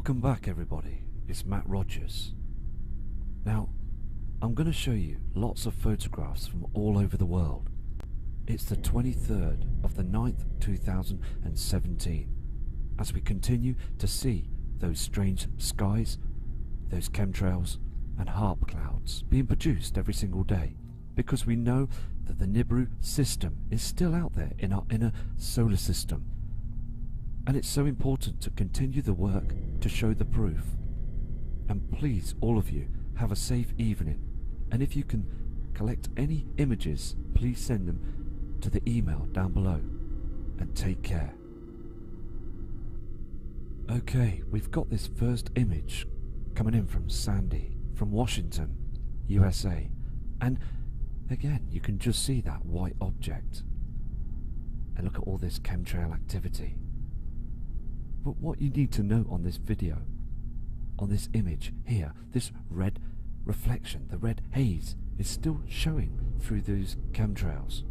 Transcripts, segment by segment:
Welcome back everybody, it's Matt Rogers. Now, I'm going to show you lots of photographs from all over the world. It's the 23rd of the 9th, 2017, as we continue to see those strange skies, those chemtrails and HAARP clouds being produced every single day, because we know that the Nibiru system is still out there in our inner solar system. And it's so important to continue the work to show the proof. And please, all of you, have a safe evening. And if you can collect any images, please send them to the email down below. And take care. Okay, we've got this first image coming in from Sandy, from Washington, USA. And again, you can just see that white object. And look at all this chemtrail activity. But what you need to know on this video, on this image here, this red reflection, the red haze, is still showing through those chemtrails.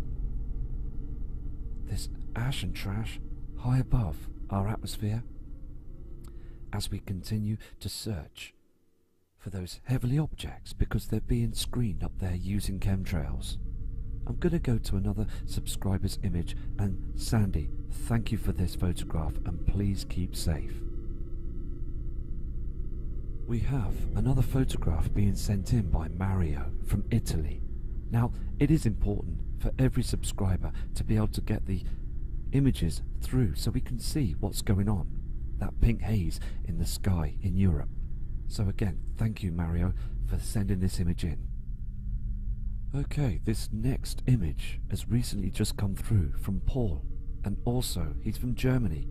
This ash and trash high above our atmosphere, as we continue to search for those heavenly objects, because they're being screened up there using chemtrails. I'm going to go to another subscriber's image, and Sandy, thank you for this photograph and please keep safe. We have another photograph being sent in by Mario from Italy. Now, it is important for every subscriber to be able to get the images through so we can see what's going on, that pink haze in the sky in Europe. So again, thank you Mario for sending this image in. Okay, this next image has recently just come through from Paul, and also he's from Germany,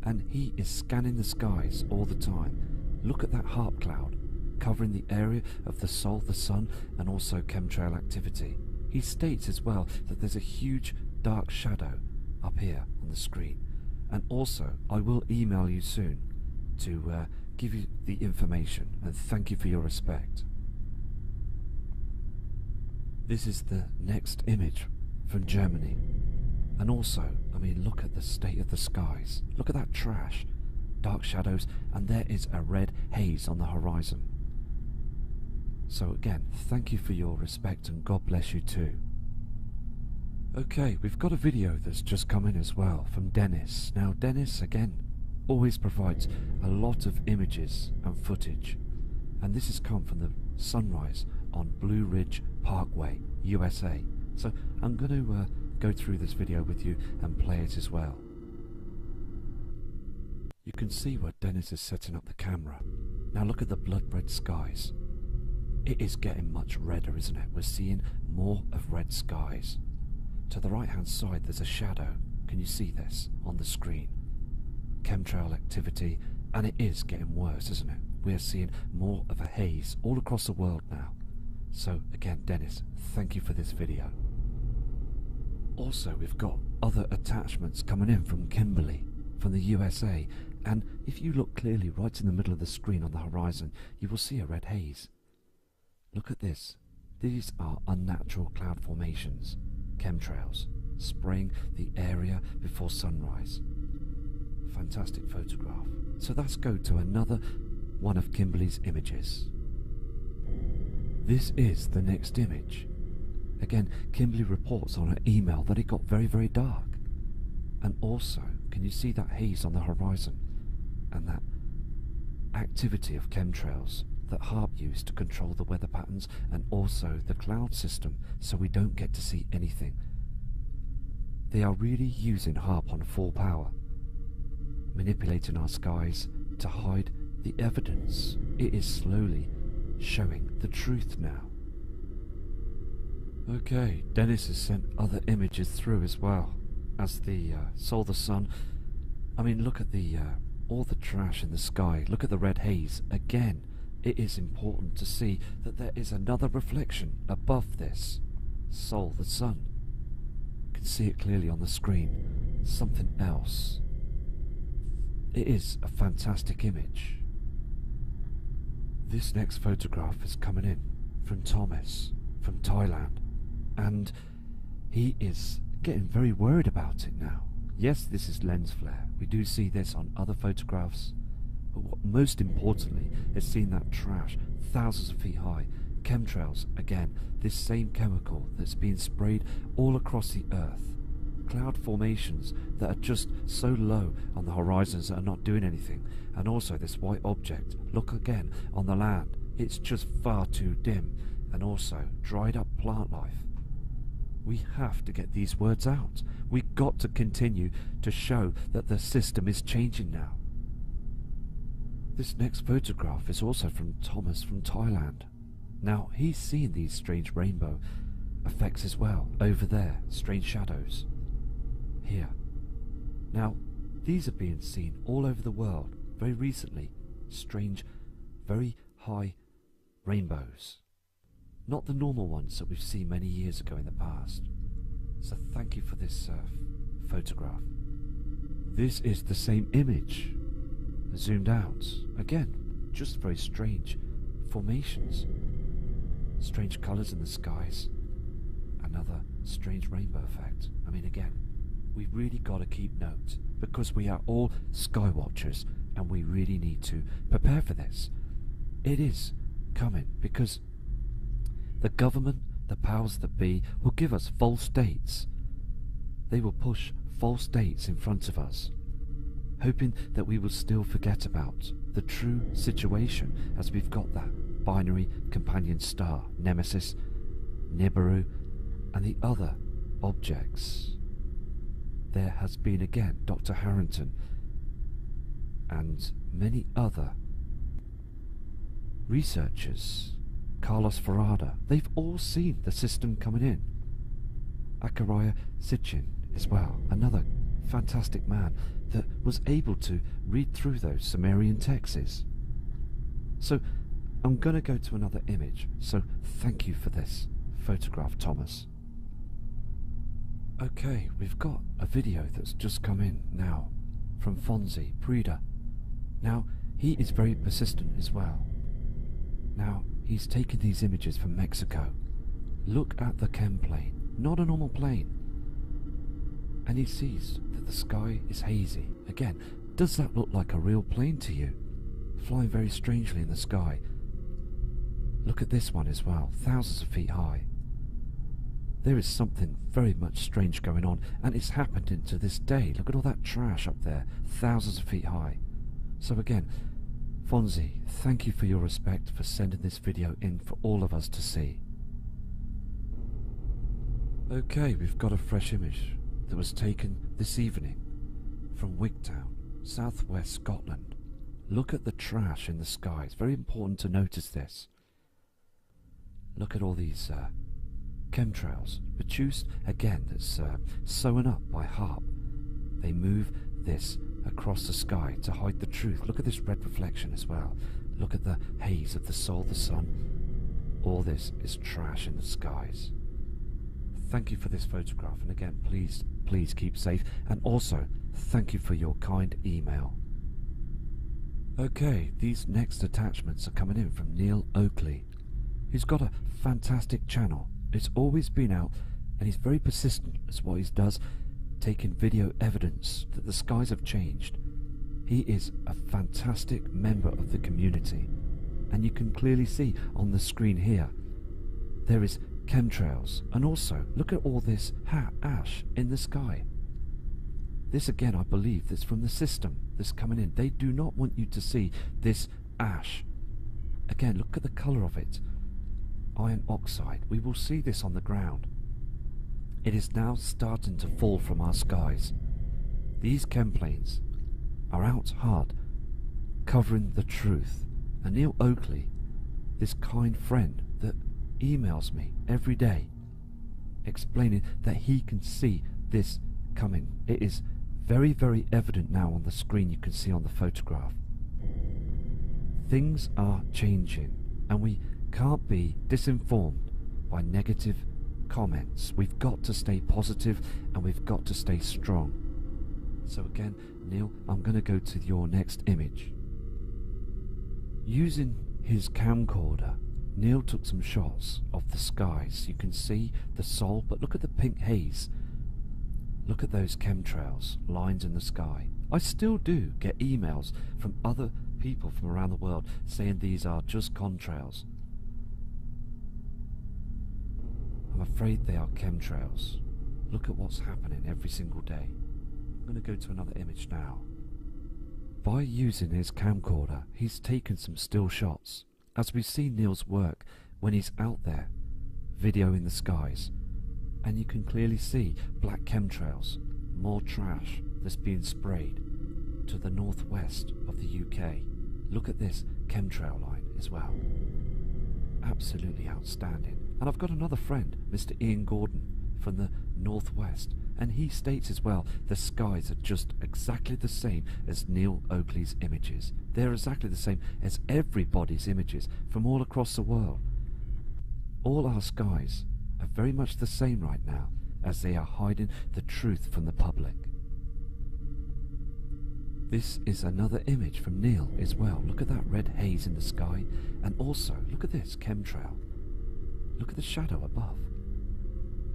and he is scanning the skies all the time. Look at that HAARP cloud covering the area of the Sol, the Sun, and also chemtrail activity. He states as well that there's a huge dark shadow up here on the screen, and also I will email you soon to give you the information, and thank you for your respect. This is the next image from Germany. And also, I mean, look at the state of the skies. Look at that trash, dark shadows, and there is a red haze on the horizon. So again, thank you for your respect and God bless you too. Okay, we've got a video that's just come in as well from Dennis. Now Dennis, again, always provides a lot of images and footage. And this has come from the sunrise on Blue Ridge Parkway, USA. So I'm going to go through this video with you and play it as well. You can see where Dennis is setting up the camera. Now look at the blood red skies. It is getting much redder, isn't it? We're seeing more of red skies. To the right hand side there's a shadow. Can you see this on the screen? Chemtrail activity, and it is getting worse, isn't it? We're seeing more of a haze all across the world now. So again, Dennis, thank you for this video. Also, we've got other attachments coming in from Kimberly, from the USA, and if you look clearly right in the middle of the screen on the horizon, you will see a red haze. Look at this. These are unnatural cloud formations, chemtrails, spraying the area before sunrise. Fantastic photograph. So let's go to another one of Kimberly's images. This is the next image. Again, Kimberly reports on her email that it got very, very dark. And also, can you see that haze on the horizon? And that activity of chemtrails that HAARP used to control the weather patterns and also the cloud system so we don't get to see anything. They are really using HAARP on full power, manipulating our skies to hide the evidence. It is slowly showing the truth now. Okay, Dennis has sent other images through as well, as the Sol, the Sun. I mean, look at the all the trash in the sky. Look at the red haze. Again, it is important to see that there is another reflection above this Sol, the Sun. You can see it clearly on the screen. Something else. It is a fantastic image. This next photograph is coming in from Thomas from Thailand, and he is getting very worried about it now. Yes, this is lens flare. We do see this on other photographs, But what most importantly is seeing that trash thousands of feet high. Chemtrails, again, this same chemical that's being sprayed all across the earth. Cloud formations that are just so low on the horizons that are not doing anything. And also this white object, look again on the land, it's just far too dim. And also dried up plant life. We have to get these words out. We got to continue to show that the system is changing now. This next photograph is also from Thomas from Thailand. Now he's seen these strange rainbow effects as well, over there, strange shadows. Here. Now, these are being seen all over the world, very recently, strange, very high rainbows. Not the normal ones that we've seen many years ago in the past. So thank you for this photograph. This is the same image, zoomed out. Again, just very strange formations. Strange colours in the skies. Another strange rainbow effect. I mean, again, we've really got to keep note, because we are all Skywatchers and we really need to prepare for this. It is coming, because the government, the powers that be, will give us false dates. They will push false dates in front of us, hoping that we will still forget about the true situation, as we've got that binary companion star, NEMESIS, Nibiru, and the other objects. There has been again Dr. Harrington and many other researchers, Carlos Ferrada, they've all seen the system coming in. Akariya Sitchin as well, another fantastic man that was able to read through those Sumerian texts. So I'm going to go to another image, so thank you for this photograph, Thomas. Okay, we've got a video that's just come in now from Fonzie Prida. Now, he is very persistent as well. Now, he's taken these images from Mexico. Look at the chem plane, not a normal plane. And he sees that the sky is hazy. Again, does that look like a real plane to you? Flying very strangely in the sky. Look at this one as well, thousands of feet high. There is something very much strange going on, and it's happened into this day. Look at all that trash up there, thousands of feet high. So again, Fonzie, thank you for your respect for sending this video in for all of us to see. Okay, we've got a fresh image that was taken this evening from Wigtown, southwest Scotland. Look at the trash in the sky. It's very important to notice this. Look at all these chemtrails produced, again, that's sewn up by HARP. They move this across the sky to hide the truth. Look at this red reflection as well. Look at the haze of the soul, the sun. All this is trash in the skies. Thank you for this photograph, and again, please keep safe, and also thank you for your kind email. Okay, these next attachments are coming in from Neil Oakley. He's got a fantastic channel. It's always been out, and he's very persistent as what he does, taking video evidence that the skies have changed. He is a fantastic member of the community, and you can clearly see on the screen here, there is chemtrails, and also look at all this ash in the sky. This again, I believe, that's from the system that's coming in. They do not want you to see this ash. Again, look at the colour of it. Iron oxide. We will see this on the ground. It is now starting to fall from our skies. These chemplanes are out hard, covering the truth. And Neil Oakley, this kind friend that emails me every day, explaining that he can see this coming. It is very, very evident now on the screen. You can see on the photograph. Things are changing, and we can't be disinformed by negative comments. We've got to stay positive, and we've got to stay strong. So again, Neil, I'm going to go to your next image. Using his camcorder, Neil took some shots of the skies. You can see the sol, but look at the pink haze. Look at those chemtrails, lines in the sky. I still do get emails from other people from around the world saying these are just contrails. I'm afraid they are chemtrails. Look at what's happening every single day. I'm going to go to another image now. By using his camcorder, he's taken some still shots, as we see Neil's work when he's out there, videoing the skies. And you can clearly see black chemtrails, more trash that's being sprayed to the northwest of the UK. Look at this chemtrail line as well. Absolutely outstanding. And I've got another friend, Mr. Ian Gordon, from the northwest, and he states as well the skies are just exactly the same as Neil Oakley's images. They're exactly the same as everybody's images from all across the world. All our skies are very much the same right now, as they are hiding the truth from the public. This is another image from Neil as well. Look at that red haze in the sky, and also look at this chemtrail. Look at the shadow above.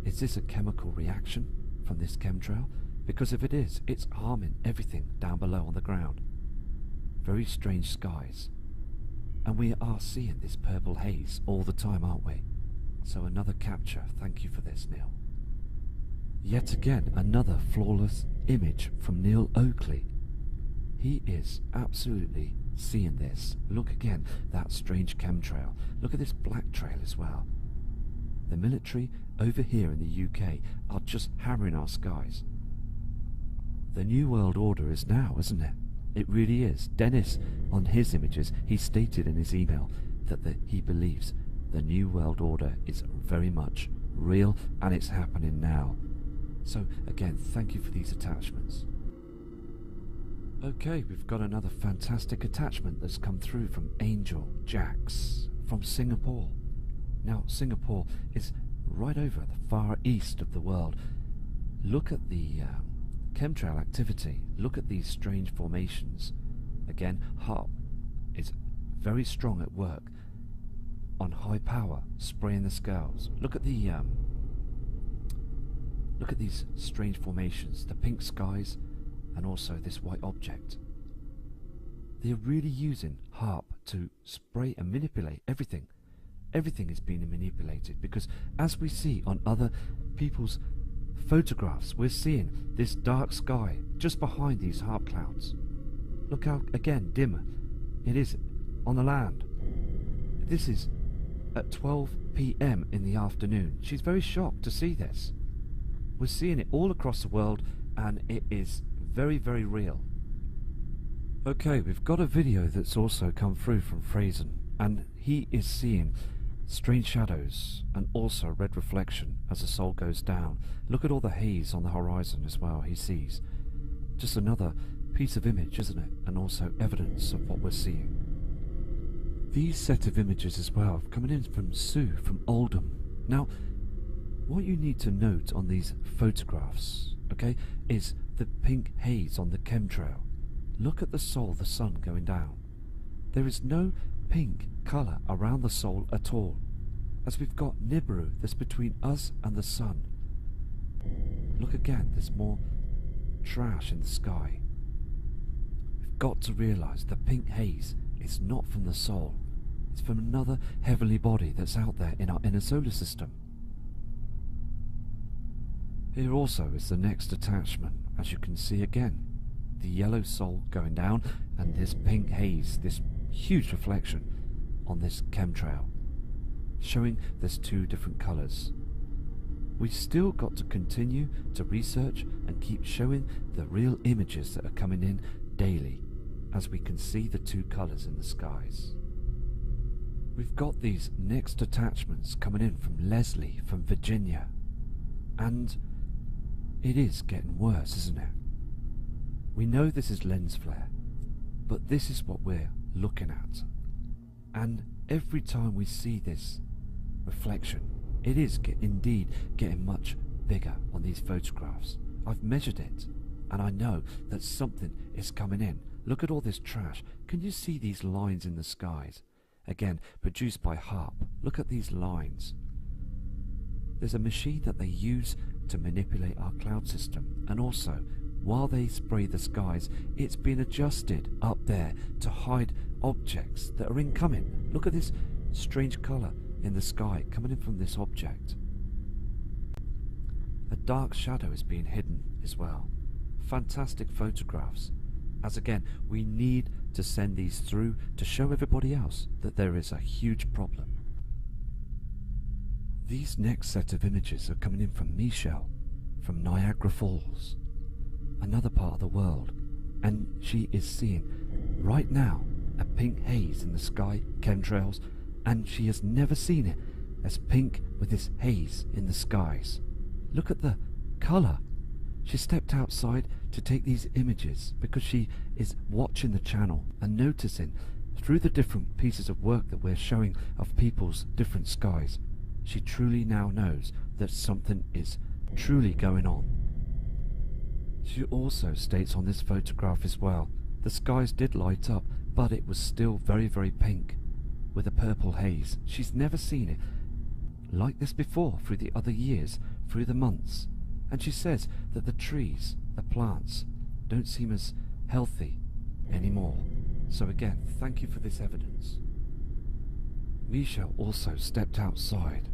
Is this a chemical reaction from this chemtrail? Because if it is, it's harming everything down below on the ground. Very strange skies. And we are seeing this purple haze all the time, aren't we? So another capture. Thank you for this, Neil. Yet again, another flawless image from Neil Oakley. He is absolutely seeing this. Look again, that strange chemtrail. Look at this black trail as well. The military over here in the UK are just hammering our skies. The New World Order is now, isn't it? It really is. Dennis, on his images, he stated in his email that he believes the New World Order is very much real and it's happening now. So again, thank you for these attachments. Okay, we've got another fantastic attachment that's come through from Angel Jax from Singapore. Now, Singapore is right over the far east of the world. Look at the chemtrail activity. Look at these strange formations. Again, HARP is very strong at work on high power, spraying the skies. Look at the look at these strange formations, the pink skies, and also this white object. They're really using HARP to spray and manipulate everything. Everything is being manipulated because, as we see on other people's photographs, we're seeing this dark sky just behind these HARP clouds. Look how, again, dimmer it is on the land. This is at 12 PM in the afternoon. She's very shocked to see this. We're seeing it all across the world, and it is very, very real. Okay, we've got a video that's also come through from Frazen, and he is seeing strange shadows and also red reflection as the soul goes down. Look at all the haze on the horizon as well he sees. Just another piece of image, isn't it? And also evidence of what we're seeing. These set of images as well coming in from Sue from Oldham. Now, what you need to note on these photographs, okay, is the pink haze on the chemtrail. Look at the soul, the sun going down. There is no pink colour around the soul at all, as we've got Nibiru that's between us and the sun. Look again, there's more trash in the sky. We've got to realise the pink haze is not from the soul. It's from another heavenly body that's out there in our inner solar system. Here also is the next attachment, as you can see again. The yellow soul going down and this pink haze, this huge reflection on this chemtrail, showing there's two different colours. We've still got to continue to research and keep showing the real images that are coming in daily, as we can see the two colours in the skies. We've got these next attachments coming in from Leslie from Virginia, and it is getting worse, isn't it? We know this is lens flare, but this is what we're looking at. And every time we see this reflection, it is indeed getting much bigger on these photographs. I've measured it, and I know that something is coming in. Look at all this trash. Can you see these lines in the skies? Again, produced by HARP. Look at these lines. There's a machine that they use to manipulate our cloud system, and also, while they spray the skies, it's been adjusted up there to hide objects that are incoming. Look at this strange colour in the sky coming in from this object. A dark shadow is being hidden as well. Fantastic photographs. As again, we need to send these through to show everybody else that there is a huge problem. These next set of images are coming in from Michelle, from Niagara Falls, another part of the world, and she is seeing right now a pink haze in the sky, chemtrails, and she has never seen it as pink with this haze in the skies. Look at the colour. She stepped outside to take these images because she is watching the channel and noticing through the different pieces of work that we're showing of people's different skies, she truly now knows that something is truly going on. She also states on this photograph as well, the skies did light up, but it was still very, very pink with a purple haze. She's never seen it like this before through the other years, through the months. And she says that the trees, the plants, don't seem as healthy anymore. So again, thank you for this evidence. Michelle also stepped outside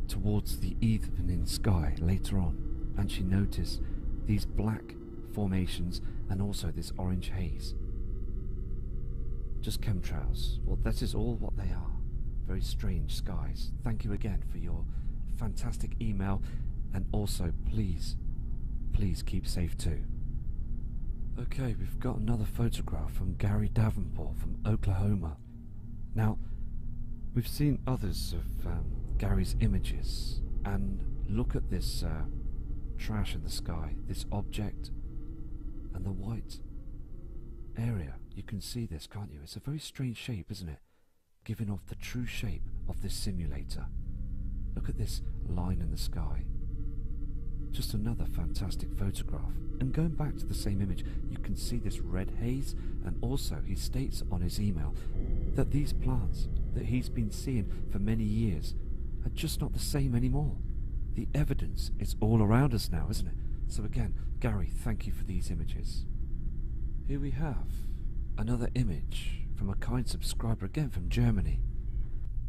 towards the evening sky later on, and she noticed these black formations and also this orange haze. Just chemtrails. Well, that is all what they are. Very strange skies. Thank you again for your fantastic email, and also please keep safe too. Okay, we've got another photograph from Gary Davenport from Oklahoma. Now, we've seen others of Gary's images, and look at this trash in the sky, this object, and the white area. You can see this, can't you? It's a very strange shape, isn't it? Giving off the true shape of this simulator. Look at this line in the sky. Just another fantastic photograph. And going back to the same image, you can see this red haze, and also he states on his email that these plants that he's been seeing for many years are just not the same anymore. The evidence is all around us now, isn't it? So again, Gary, thank you for these images. Here we have another image from a kind subscriber, again from Germany.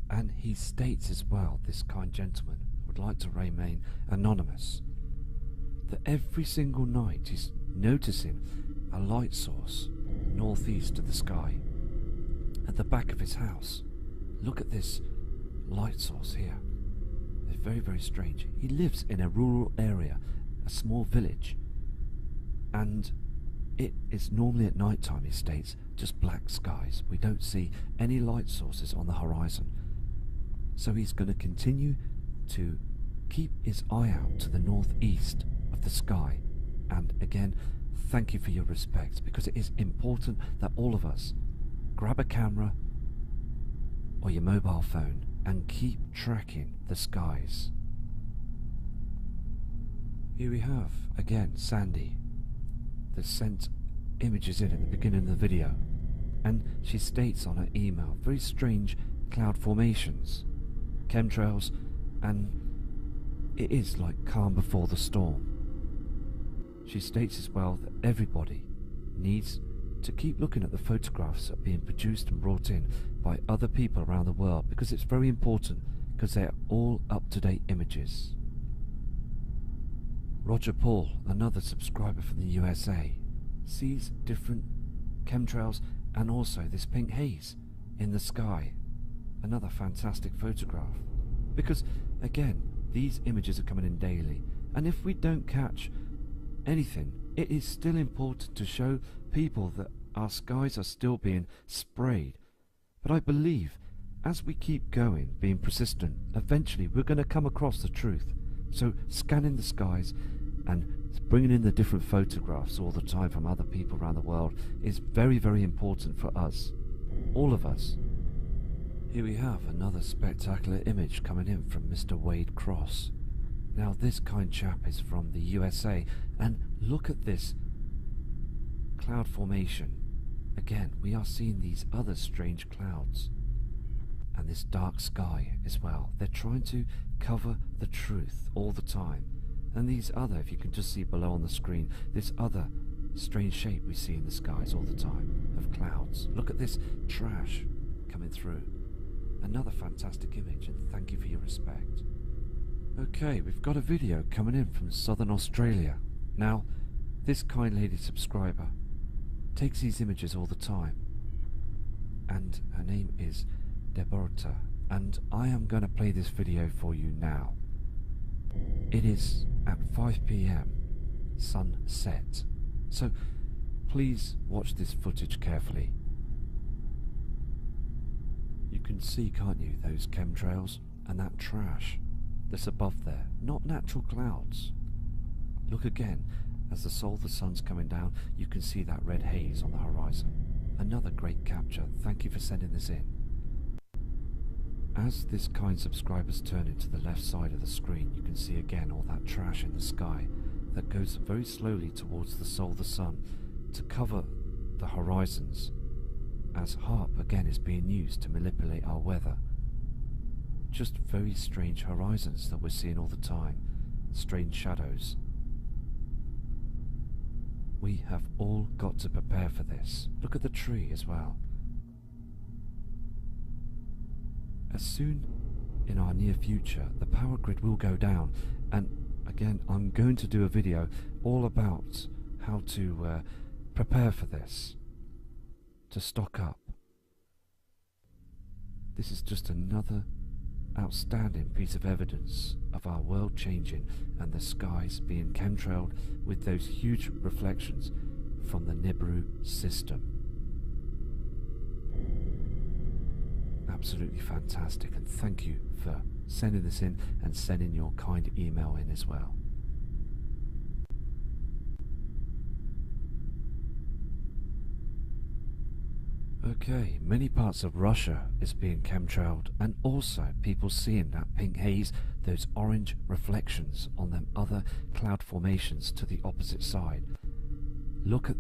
And he states as well, this kind gentleman would like to remain anonymous, that every single night he's noticing a light source northeast of the sky at the back of his house. Look at this light source here. It's very, very strange. He lives in a rural area, a small village, and it is normally at night time, he states, just black skies. We don't see any light sources on the horizon. So he's going to continue to keep his eye out to the northeast of the sky. And again, thank you for your respect, because it is important that all of us grab a camera or your mobile phone and keep tracking the skies. Here we have, again, Sandy, that sent images in at the beginning of the video, and she states on her email, very strange cloud formations, chemtrails, and it is like calm before the storm. She states as well that everybody needs to keep looking at the photographs that are being produced and brought in by other people around the world, because it's very important, because they are all up-to-date images. Roger Paul, another subscriber from the USA, sees different chemtrails and also this pink haze in the sky. Another fantastic photograph. Because, again, these images are coming in daily, and if we don't catch anything, it is still important to show people that our skies are still being sprayed. But I believe, as we keep going, being persistent, eventually we're going to come across the truth. So scanning the skies and bringing in the different photographs all the time from other people around the world is very, very important for us, all of us. Here we have another spectacular image coming in from Mr. Wade Cross. Now this kind chap is from the USA, and look at this cloud formation. Again, we are seeing these other strange clouds, and this dark sky as well. They're trying to cover the truth all the time. And these other, if you can just see below on the screen, this other strange shape we see in the skies all the time of clouds. Look at this trash coming through. Another fantastic image, and thank you for your respect. Okay, we've got a video coming in from Southern Australia. Now, this kind lady subscriber takes these images all the time, and her name is Deborah, and I am going to play this video for you now. It is at 5 PM, sunset, so please watch this footage carefully. You can see, can't you, those chemtrails and that trash that's above there, not natural clouds. Look again, as the sun's coming down, you can see that red haze on the horizon. Another great capture, thank you for sending this in. As this kind subscriber's turning to the left side of the screen, you can see again all that trash in the sky that goes very slowly towards the sun to cover the horizons, as HAARP again is being used to manipulate our weather. Just very strange horizons that we're seeing all the time, strange shadows. We have all got to prepare for this. Look at the tree as well. As soon in our near future, the power grid will go down, and again, I'm going to do a video all about how to prepare for this, to stock up. This is just another outstanding piece of evidence of our world changing and the skies being chemtrailed with those huge reflections from the Nibiru system. Absolutely fantastic, and thank you for sending this in and sending your kind email in as well. Okay, many parts of Russia is being chemtrailed, and also people seeing that pink haze, those orange reflections on them other cloud formations to the opposite side. Look at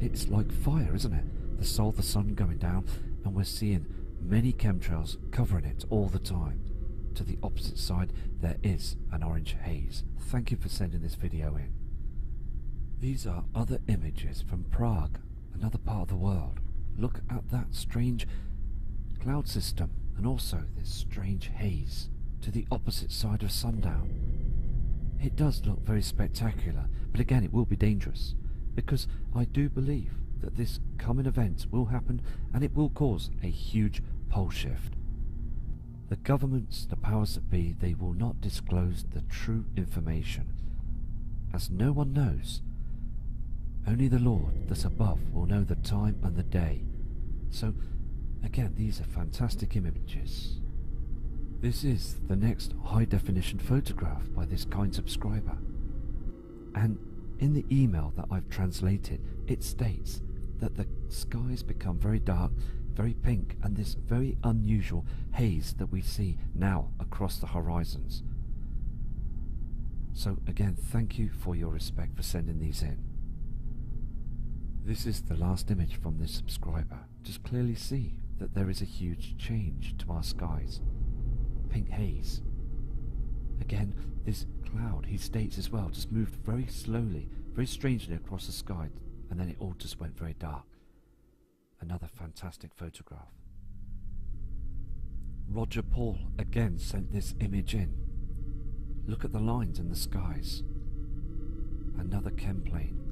it's like fire, isn't it? The sun going down, and we're seeing many chemtrails covering it all the time. To the opposite side there is an orange haze. Thank you for sending this video in. These are other images from Prague, another part of the world. Look at that strange cloud system, and also this strange haze to the opposite side of sundown. It does look very spectacular, but again it will be dangerous, because I do believe that this coming event will happen, and it will cause a huge pole shift. The governments, the powers that be, they will not disclose the true information, as no one knows. Only the Lord that's above will know the time and the day. So, again, these are fantastic images. This is the next high-definition photograph by this kind subscriber. And in the email that I've translated, it states that the skies become very dark, very pink, and this very unusual haze that we see now across the horizons. So, again, thank you for your respect for sending these in. This is the last image from this subscriber. Just clearly see that there is a huge change to our skies. Pink haze. Again, this cloud, he states as well, just moved very slowly, very strangely across the sky, and then it all just went very dark. Another fantastic photograph. Roger Paul again sent this image in. Look at the lines in the skies. Another chem plane.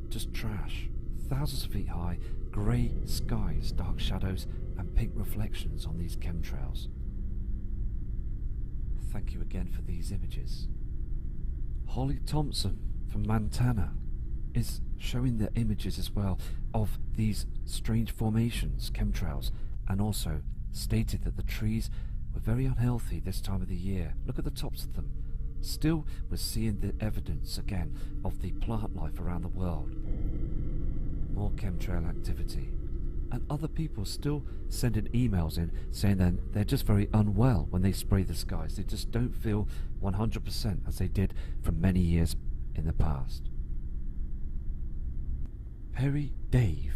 Just trash, thousands of feet high, grey skies, dark shadows and pink reflections on these chemtrails. Thank you again for these images. Holly Thompson from Montana is showing the images as well of these strange formations, chemtrails, and also stated that the trees were very unhealthy this time of the year. Look at the tops of them. Still, we're seeing the evidence again of the plant life around the world. More chemtrail activity. And other people still sending emails in saying that they're just very unwell when they spray the skies. They just don't feel 100% as they did for many years in the past. Perry Dave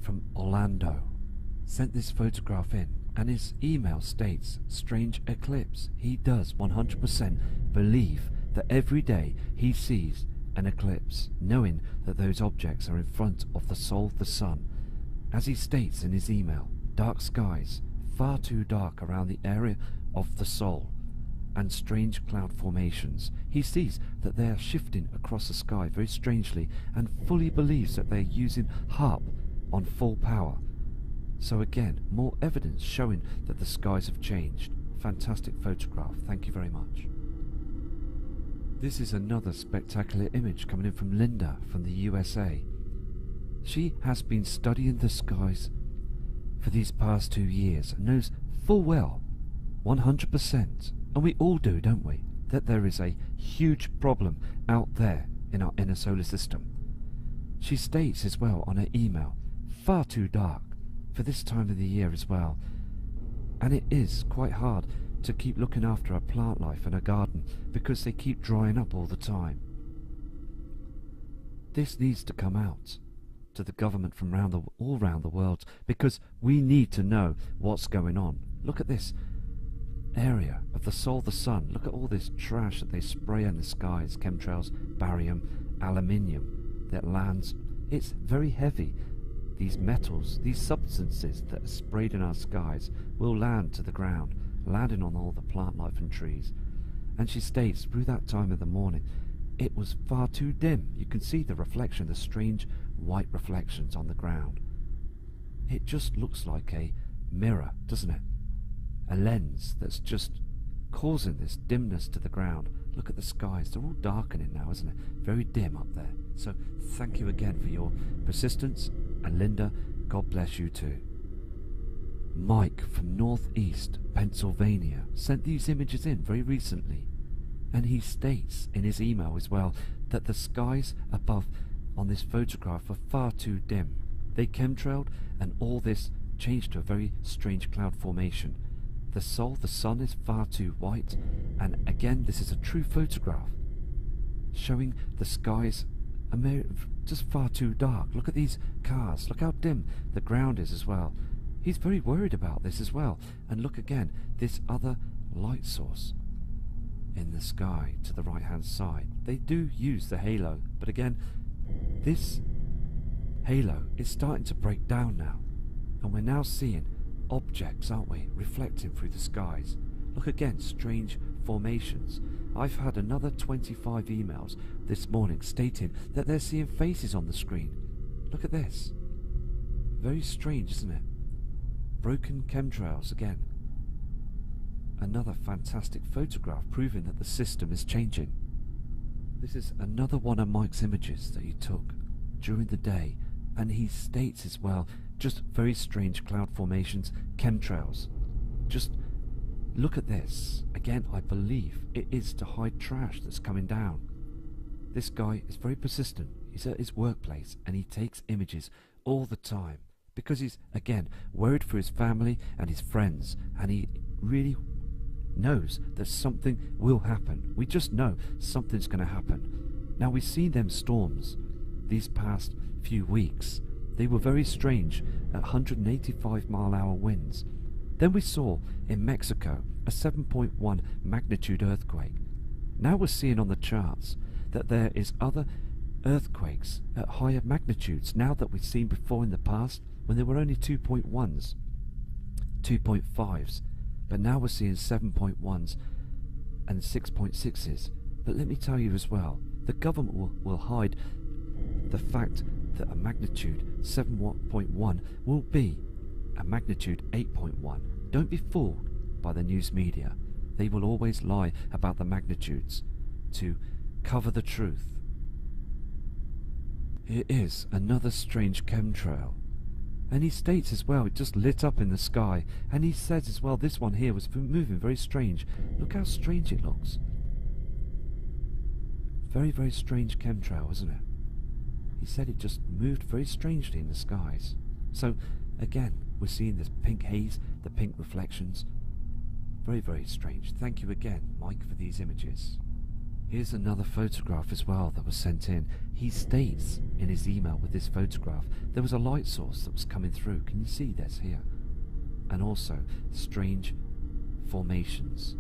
from Orlando. sent this photograph in, and his email states, strange eclipse. He does 100% believe that every day he sees an eclipse, knowing that those objects are in front of the soul of the sun. As he states in his email, dark skies, far too dark around the area of the soul, and strange cloud formations. He sees that they are shifting across the sky very strangely, and fully believes that they are using HARP on full power. So again, more evidence showing that the skies have changed. Fantastic photograph, thank you very much. This is another spectacular image coming in from Linda from the USA. She has been studying the skies for these past 2 years and knows full well, 100%, and we all do, don't we, that there is a huge problem out there in our inner solar system. She states as well on her email, far too dark for this time of the year as well, and it is quite hard to keep looking after our plant life and our garden because they keep drying up all the time. This needs to come out to the government from all around the world, because we need to know what's going on. Look at this area of the soul of the sun. Look at all this trash that they spray in the skies, chemtrails, barium, aluminium that lands. It's very heavy. These metals, these substances that are sprayed in our skies will land to the ground, landing on all the plant life and trees. And she states through that time of the morning it was far too dim. You can see the reflection, the strange white reflections on the ground. It just looks like a mirror, doesn't it? A lens that's just causing this dimness to the ground. Look at the skies, they're all darkening now, isn't it? Very dim up there. So thank you again for your persistence, and Linda, God bless you too. Mike from Northeast Pennsylvania sent these images in very recently, and he states in his email as well that the skies above on this photograph are far too dim. They chemtrailed, and all this changed to a very strange cloud formation. The soul, the sun, is far too white, and again this is a true photograph showing the skies are just far too dark. Look at these cars, look how dim the ground is as well. He's very worried about this as well. And look again, this other light source in the sky to the right hand side. They do use the halo, but again, this halo is starting to break down now, and we're now seeing objects, aren't we, reflecting through the skies. Look again, strange formations. I've had another 25 emails this morning stating that they're seeing faces on the screen. Look at this. Very strange, isn't it? Broken chemtrails again. Another fantastic photograph proving that the system is changing. This is another one of Mike's images that he took during the day, and he states as well, just very strange cloud formations, chemtrails. Just look at this. Again, I believe it is to hide trash that's coming down. This guy is very persistent. He's at his workplace and he takes images all the time because he's, again, worried for his family and his friends, and he really knows that something will happen. We just know something's going to happen. Now, we've seen them storms these past few weeks. They were very strange at 185-mile-an-hour winds. Then we saw in Mexico a 7.1 magnitude earthquake. Now we're seeing on the charts that there is other earthquakes at higher magnitudes now that we've seen before in the past when there were only 2.1s, 2.5s, but now we're seeing 7.1s and 6.6s. But let me tell you as well, the government will hide the fact that a magnitude 7.1 will be a magnitude 8.1. Don't be fooled by the news media. They will always lie about the magnitudes to cover the truth. It is another strange chemtrail. And he states as well, it just lit up in the sky. And he says as well, this one here was moving very strange. Look how strange it looks. Very, very strange chemtrail, isn't it? He said it just moved very strangely in the skies. So, again, we're seeing this pink haze, the pink reflections. Very, very strange. Thank you again, Mike, for these images. Here's another photograph as well that was sent in. He states in his email with this photograph, there was a light source that was coming through. Can you see this here? and also strange formations.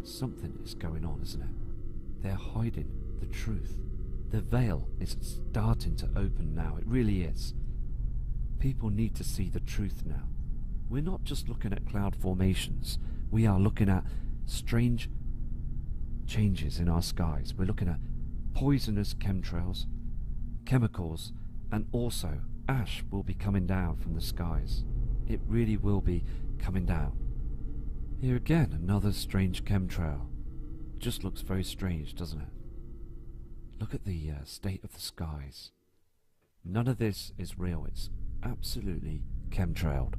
Something is going on, isn't it? They're hiding the truth. The veil is starting to open now. It really is. People need to see the truth now. We're not just looking at cloud formations. We are looking at strange changes in our skies. We're looking at poisonous chemtrails, chemicals, and also ash will be coming down from the skies. It really will be coming down. Here again, another strange chemtrail. Just looks very strange, doesn't it? Look at the state of the skies. None of this is real. It's absolutely chemtrailed.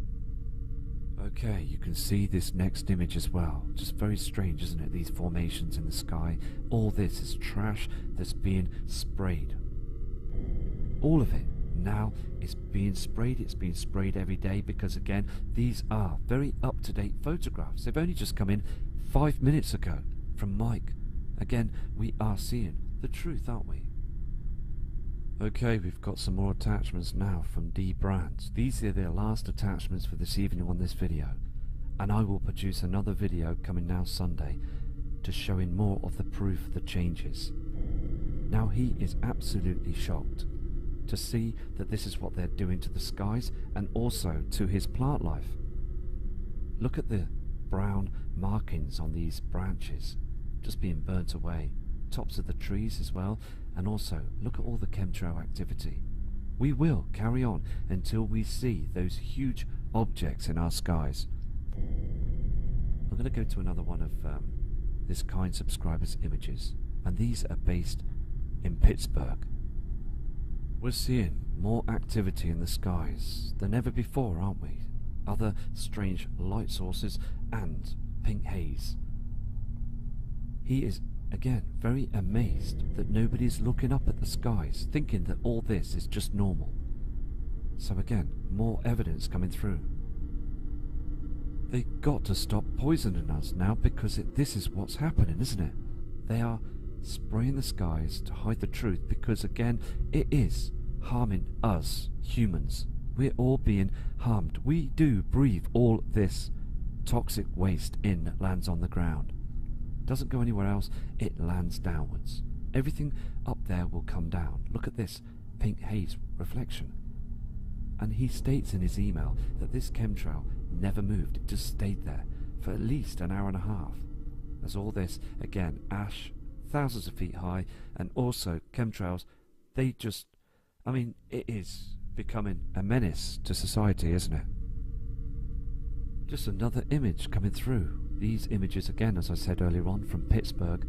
Okay, you can see this next image as well. Just very strange, isn't it? These formations in the sky. All this is trash that's being sprayed. All of it now is being sprayed. It's being sprayed every day because, again, these are very up-to-date photographs. They've only just come in 5 minutes ago from Mike. Again, we are seeing the truth, aren't we? Okay, we've got some more attachments now from D Brands. These are their last attachments for this evening on this video, and I will produce another video coming now Sunday to showing more of the proof of the changes. Now he is absolutely shocked to see that this is what they're doing to the skies and also to his plant life. Look at the brown markings on these branches just being burnt away, tops of the trees as well, and also look at all the chemtrail activity. We will carry on until we see those huge objects in our skies. I'm going to go to another one of this kind subscriber's images, and these are based in Pittsburgh. We're seeing more activity in the skies than ever before, aren't we? Other strange light sources and pink haze. He is again very amazed that nobody's looking up at the skies, thinking that all this is just normal. So again, more evidence coming through. They got to stop poisoning us now, because this is what's happening, isn't it? They are spraying the skies to hide the truth, because again, it is harming us humans. We're all being harmed. We do breathe all this toxic waste in that lands on the ground. Doesn't go anywhere else, it lands downwards. Everything up there will come down. Look at this pink haze reflection. And he states in his email that this chemtrail never moved. It just stayed there for at least an hour and a half. As all this, again, ash, thousands of feet high, and also chemtrails, they just, I mean, it is becoming a menace to society, isn't it? Just another image coming through. These images, again, as I said earlier on, from Pittsburgh,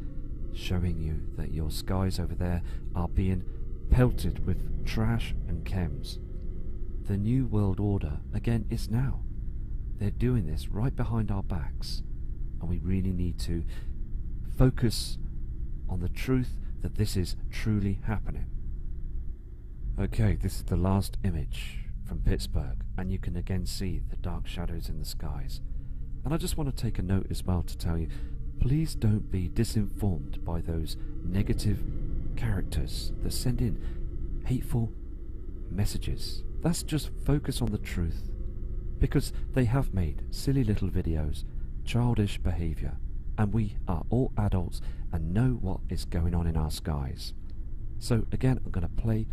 showing you that your skies over there are being pelted with trash and chems. The New World Order, again, is now. They're doing this right behind our backs, and we really need to focus on the truth that this is truly happening. Okay, this is the last image from Pittsburgh, and you can again see the dark shadows in the skies. And I just want to take a note as well to tell you, please don't be disinformed by those negative characters that send in hateful messages. That's just focus on the truth, because they have made silly little videos, childish behaviour, and we are all adults and know what is going on in our skies. So again, I'm going to play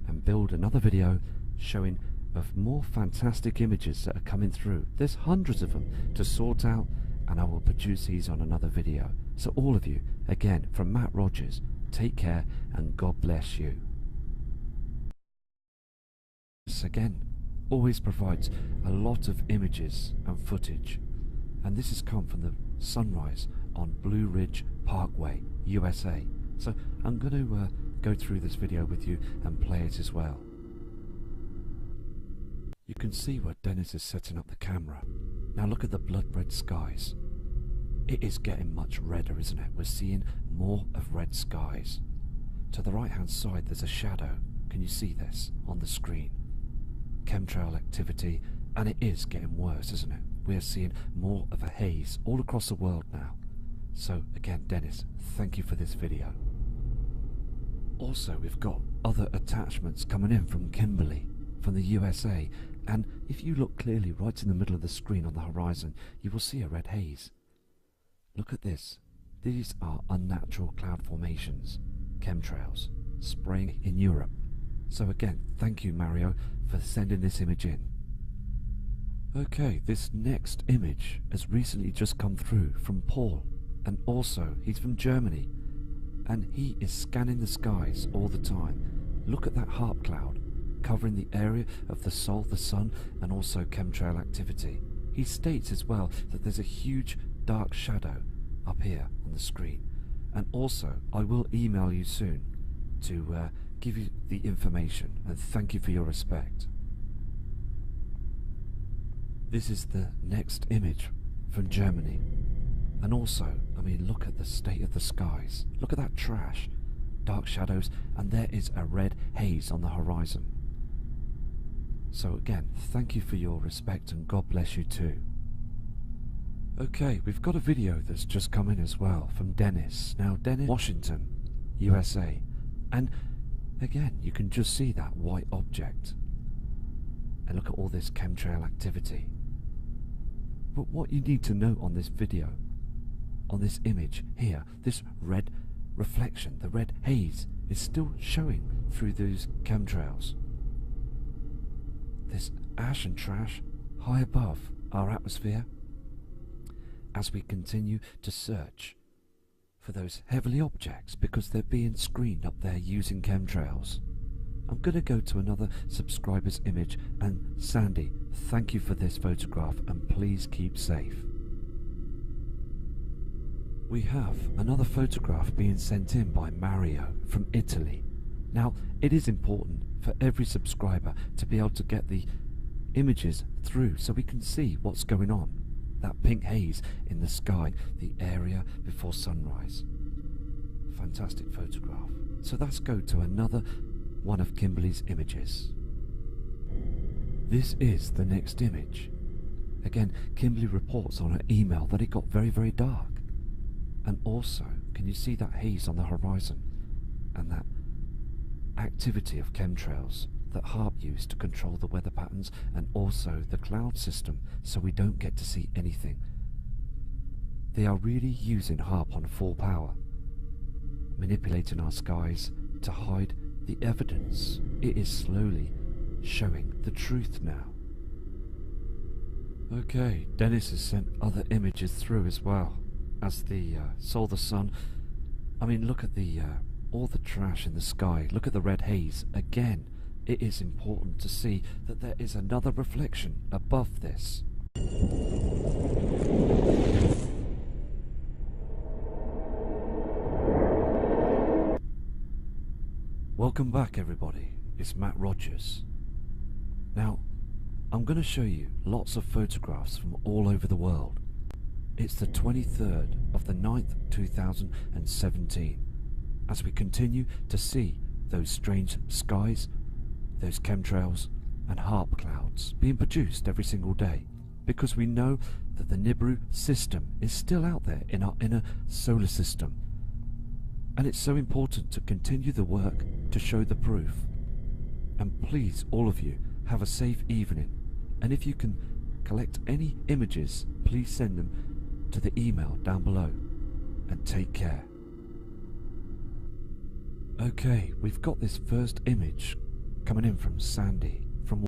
and build another video showing of more fantastic images that are coming through. There's hundreds of them to sort out, and I will produce these on another video. So all of you, again, from Matt Rogers, take care and God bless you. This again always provides a lot of images and footage, and this has come from the sunrise on Blue Ridge Parkway, USA. So I'm going to go through this video with you and play it as well. You can see where Dennis is setting up the camera. Now look at the blood red skies. It is getting much redder, isn't it? We're seeing more of red skies. To the right hand side there's a shadow. Can you see this on the screen? Chemtrail activity, and it is getting worse, isn't it? We are seeing more of a haze all across the world now. So again, Dennis, thank you for this video. Also, we've got other attachments coming in from Kimberly, from the USA, And if you look clearly right in the middle of the screen on the horizon, you will see a red haze. Look at this. These are unnatural cloud formations, chemtrails, spraying in Europe. So again, thank you, Mario, for sending this image in. Okay, this next image has recently just come through from Paul, and also he's from Germany, and he is scanning the skies all the time. Look at that HARP cloud, covering the area of the Sol, the Sun, and also chemtrail activity. He states as well that there's a huge dark shadow up here on the screen. And also, I will email you soon to give you the information, and thank you for your respect. This is the next image from Germany. And also, I mean, look at the state of the skies. Look at that trash, dark shadows, and there is a red haze on the horizon. So again, thank you for your respect, and God bless you too. Okay, we've got a video that's just come in as well from Dennis. Now, Dennis, Washington, USA. And again, you can just see that white object. And look at all this chemtrail activity. But what you need to note on this video, on this image here, this red reflection, the red haze, is still showing through those chemtrails. This ash and trash high above our atmosphere, as we continue to search for those heavenly objects because they're being screened up there using chemtrails. I'm going to go to another subscriber's image, and Sandy, thank you for this photograph, and please keep safe. We have another photograph being sent in by Mario from Italy. Now, it is important for every subscriber to be able to get the images through so we can see what's going on. That pink haze in the sky, the area before sunrise. Fantastic photograph. So let's go to another one of Kimberly's images. This is the next image. Again, Kimberly reports on her email that it got very, very dark. And also, can you see that haze on the horizon? And that activity of chemtrails that HARP used to control the weather patterns and also the cloud system so we don't get to see anything. They are really using HARP on full power, manipulating our skies to hide the evidence. It is slowly showing the truth now. Okay, Dennis has sent other images through as well, as the Sol, the Sun. I mean, look at the all the trash in the sky. Look at the red haze. Again, it is important to see that there is another reflection above this. Welcome back, everybody. It's Matt Rogers. Now, I'm going to show you lots of photographs from all over the world. It's the 23rd of the 9th, 2017, as we continue to see those strange skies, those chemtrails and HARP clouds being produced every single day, because we know that the Nibiru system is still out there in our inner solar system. And it's so important to continue the work to show the proof. And please, all of you, have a safe evening. And if you can collect any images, please send them to the email down below. And take care. Okay, we've got this first image coming in from Sandy.